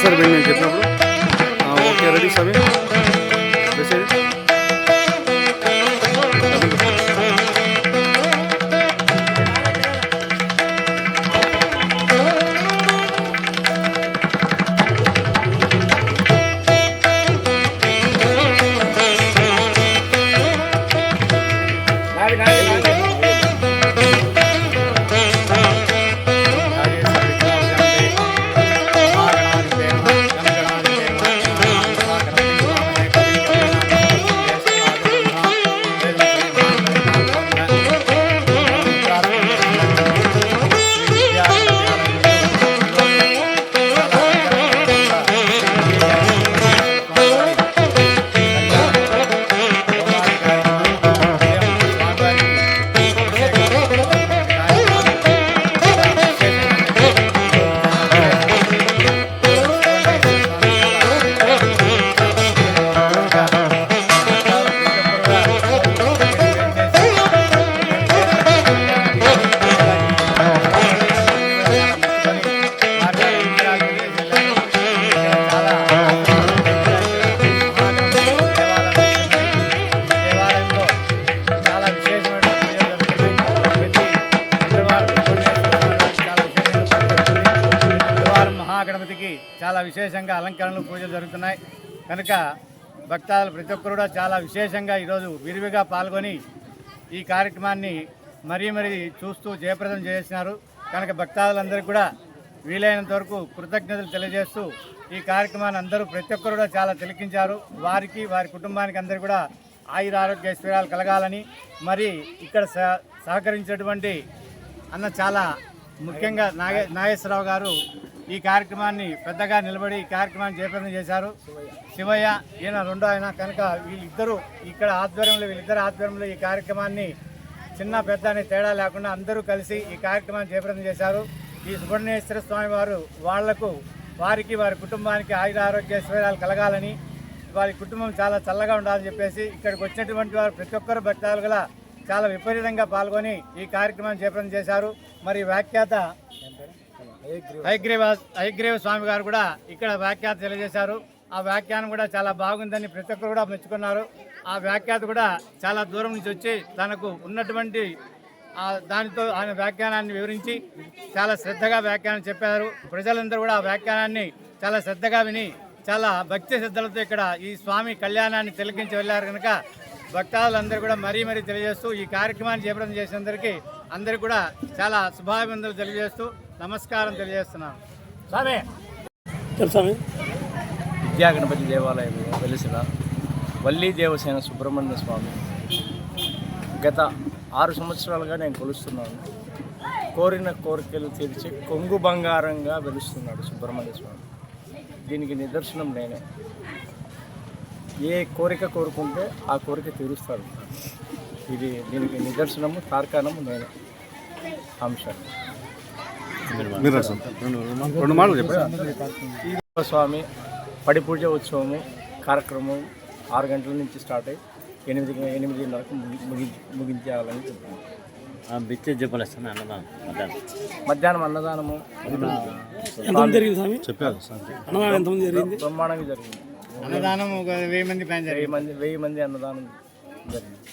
ఒకసారి నేను చెప్పినప్పుడు ఓకే రెడీ సవి మెసేజ్ గణపతికి చాలా విశేషంగా అలంకరణలు పూజలు జరుగుతున్నాయి కనుక భక్తాదులు ప్రతి ఒక్కరు కూడా చాలా విశేషంగా ఈరోజు విరివిగా పాల్గొని ఈ కార్యక్రమాన్ని మరీ చూస్తూ జయప్రదం చేసినారు కనుక భక్తాదులందరికీ కూడా వీలైనంత వరకు కృతజ్ఞతలు తెలియజేస్తూ ఈ కార్యక్రమాన్ని అందరూ ప్రతి ఒక్కరు కూడా చాలా తిలకించారు వారికి వారి కుటుంబానికి అందరూ కూడా ఆయుర ఆరోగ్య ఐశ్వర్యాలు కలగాలని మరి ఇక్కడ సహకరించినటువంటి అన్న చాలా ముఖ్యంగా నాగేశ్వరరావు గారు ఈ కార్యక్రమాన్ని పెద్దగా నిలబడి ఈ కార్యక్రమాన్ని జయప్రదం చేశారు. శివయ్య ఈయన రెండో ఆయన కనుక వీళ్ళిద్దరూ ఇక్కడ వీళ్ళిద్దరు ఆధ్వర్యంలో ఈ కార్యక్రమాన్ని చిన్న పెద్ద అనే తేడా లేకుండా అందరూ కలిసి ఈ కార్యక్రమాన్ని జయప్రదం చేశారు. ఈ సుబ్రహ్మణ్యేశ్వర స్వామి వారు వారికి వారి కుటుంబానికి ఆయుర ఆరోగ్య ఐశ్వర్యాలు కలగాలని వారి కుటుంబం చాలా చల్లగా ఉండాలని చెప్పేసి ఇక్కడికి వచ్చినటువంటి వారు ప్రతి ఒక్కరు భక్తాలు గల చాలా విపరీతంగా పాల్గొని ఈ కార్యక్రమాన్ని జయప్రదం చేశారు. మరి వ్యాఖ్యాత హయగ్రీవ స్వామి గారు కూడా ఇక్కడ వ్యాఖ్యాత తెలియజేశారు. ఆ వ్యాఖ్యానం కూడా చాలా బాగుందని ప్రతి ఒక్కరు కూడా మెచ్చుకున్నారు. ఆ వ్యాఖ్యాత కూడా చాలా దూరం నుంచి వచ్చి తనకు ఉన్నటువంటి దానితో ఆయన వ్యాఖ్యానాన్ని వివరించి చాలా శ్రద్ధగా వ్యాఖ్యానం చెప్పారు. ప్రజలందరూ కూడా ఆ వ్యాఖ్యానాన్ని చాలా శ్రద్ధగా విని చాలా భక్తి శ్రద్ధలతో ఇక్కడ ఈ స్వామి కళ్యాణాన్ని తిలకించి వెళ్ళారు. కనుక భక్తాదులందరూ కూడా మరీ తెలియజేస్తూ ఈ కార్యక్రమాన్ని జయప్రదం చేసినందరికీ అందరికీ కూడా చాలా శుభాభివందనలు తెలియజేస్తూ నమస్కారం తెలియజేస్తున్నాను. స్వామి విద్యా గణపతి దేవాలయంలో వెలిసిన వల్లీ దేవసేన సుబ్రహ్మణ్య స్వామి గత 6 సంవత్సరాలుగా నేను కొలుస్తున్నాను. కోరిన కోరికలు తీర్చి కొంగు బంగారంగా వెలుస్తున్నాడు సుబ్రహ్మణ్య స్వామి. దీనికి నిదర్శనం నేనే. ఏ కోరిక కోరుకుంటే ఆ కోరిక తీరుస్తాడు. దీనికి నిదర్శనము తార్కాణము నేనే. అంశాలు స్వామి పడి పూజ ఉత్సవము కార్యక్రమం 6 గంటల నుంచి స్టార్ట్ అయ్యి 8:30కు ముగించాలని చెప్పాను. మధ్యాహ్నం అన్నదానము బ్రహ్మాండంగా జరిగింది. అన్నదానం 1000 మంది అన్నదానం జరిగింది.